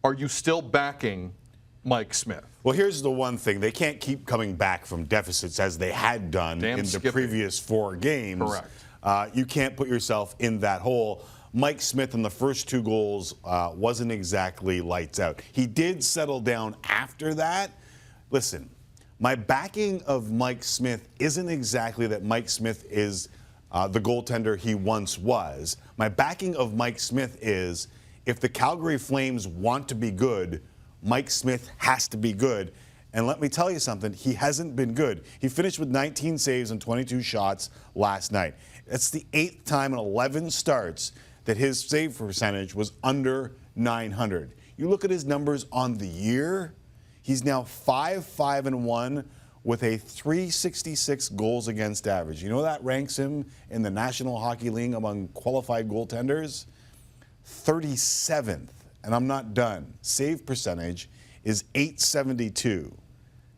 are you still backing Mike Smith? Well, here's the one thing. They can't keep coming back from deficits as they had done in the previous 4 games. Correct. You can't put yourself in that hole. Mike Smith in the first 2 goals wasn't exactly lights out. He did settle down after that. Listen, my backing of Mike Smith isn't exactly that Mike Smith is the goaltender he once was. My backing of Mike Smith is if the Calgary Flames want to be good, Mike Smith has to be good. And let me tell you something, he hasn't been good. He finished with 19 saves and 22 shots last night. That's the 8th time in 11 starts that his save percentage was under 900. You look at his numbers on the year, he's now 5-5-1 with a .366 goals against average. You know that ranks him in the National Hockey League among qualified goaltenders? 37th, and I'm not done. Save percentage is .872.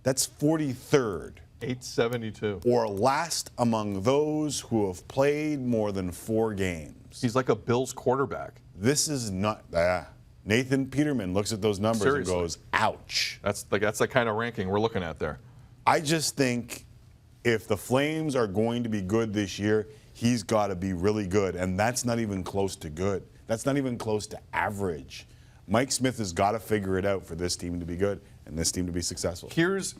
That's 43rd. .872. Or last among those who have played more than 4 games. He's like a Bills quarterback. This is not. Nathan Peterman looks at those numbers and goes, ouch. That's the kind of ranking we're looking at there. I just think if the Flames are going to be good this year, he's got to be really good. And that's not even close to good. That's not even close to average. Mike Smith has got to figure it out for this team to be good and this team to be successful. Here's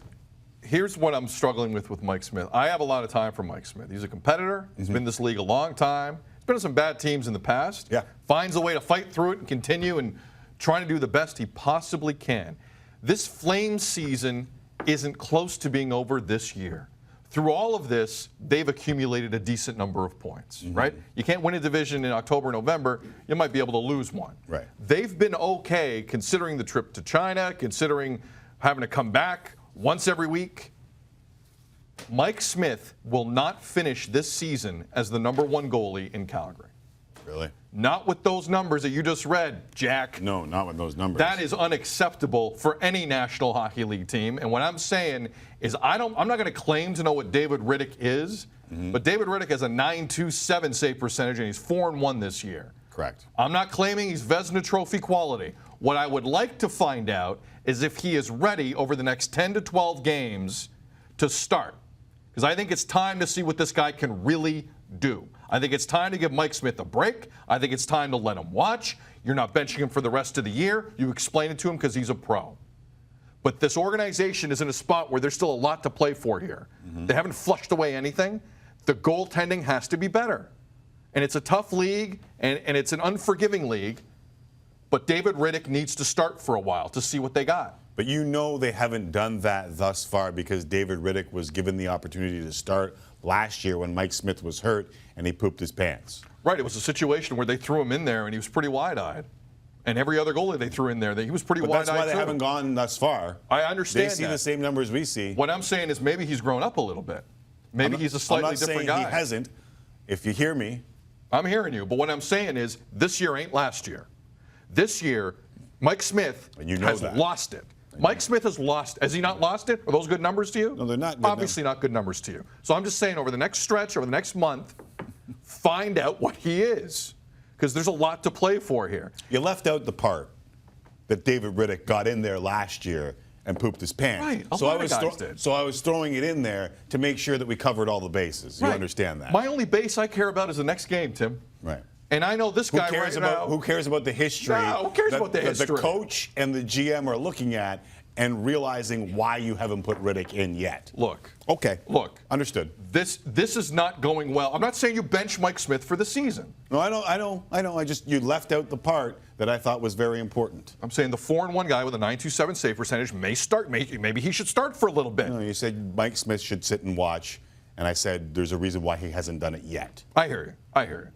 what I'm struggling with Mike Smith. I have a lot of time for Mike Smith. He's a competitor. He's been in this league a long time. He's been in some bad teams in the past. Yeah. Finds a way to fight through it and continue and trying to do the best he possibly can. This Flames season isn't close to being over this year. Through all of this, they've accumulated a decent number of points, right? You can't win a division in October, November. You might be able to lose one. Right. They've been okay considering the trip to China, considering having to come back once every week. Mike Smith will not finish this season as the #1 goalie in Calgary. Really? Not with those numbers that you just read, Jack. No, not with those numbers. That is unacceptable for any National Hockey League team. And what I'm saying is I'm not going to claim to know what David Rittich is, but David Rittich has a .927 save percentage, and he's 4-1 this year. Correct. I'm not claiming he's Vezina Trophy quality. What I would like to find out is if he is ready over the next 10 to 12 games to start. Because I think it's time to see what this guy can really do. I think it's time to give Mike Smith a break. I think it's time to let him watch. You're not benching him for the rest of the year. You explain it to him because he's a pro. But this organization is in a spot where there's still a lot to play for here. They haven't flushed away anything. The goaltending has to be better. And it's a tough league, and it's an unforgiving league. But David Rittich needs to start for a while to see what they got. But you know they haven't done that thus far because David Rittich was given the opportunity to start last year when Mike Smith was hurt and he pooped his pants. Right. It was a situation where they threw him in there and he was pretty wide-eyed. And every other goalie they threw in there, he was pretty wide-eyed. That's why they haven't gone thus far. I understand They see the same numbers we see. What I'm saying is maybe he's grown up a little bit. Maybe he's a slightly different guy. I'm not saying he hasn't. If you hear me. I'm hearing you. But what I'm saying is this year ain't last year. This year, Mike Smith has lost it. Mike Smith has lost. Has he not lost it? Are those good numbers to you? No, they're not good Obviously not good numbers to you. So I'm just saying over the next stretch, over the next month, find out what he is. Because there's a lot to play for here. You left out the part that David Rittich got in there last year and pooped his pants. Right. So I was throwing it in there to make sure that we covered all the bases. You understand that? My only base I care about is the next game, Tim. Right. And I know this guy right now. Who cares about the history? No, who cares about the history? The coach and the GM are looking at and realizing why you haven't put Rittich in yet. Look. Okay. Look. Understood. This is not going well. I'm not saying you bench Mike Smith for the season. No, I know. You left out the part that I thought was very important. I'm saying the 4-1 guy with a .927 save percentage may start. Maybe he should start for a little bit. No, you said Mike Smith should sit and watch, and I said there's a reason why he hasn't done it yet. I hear you.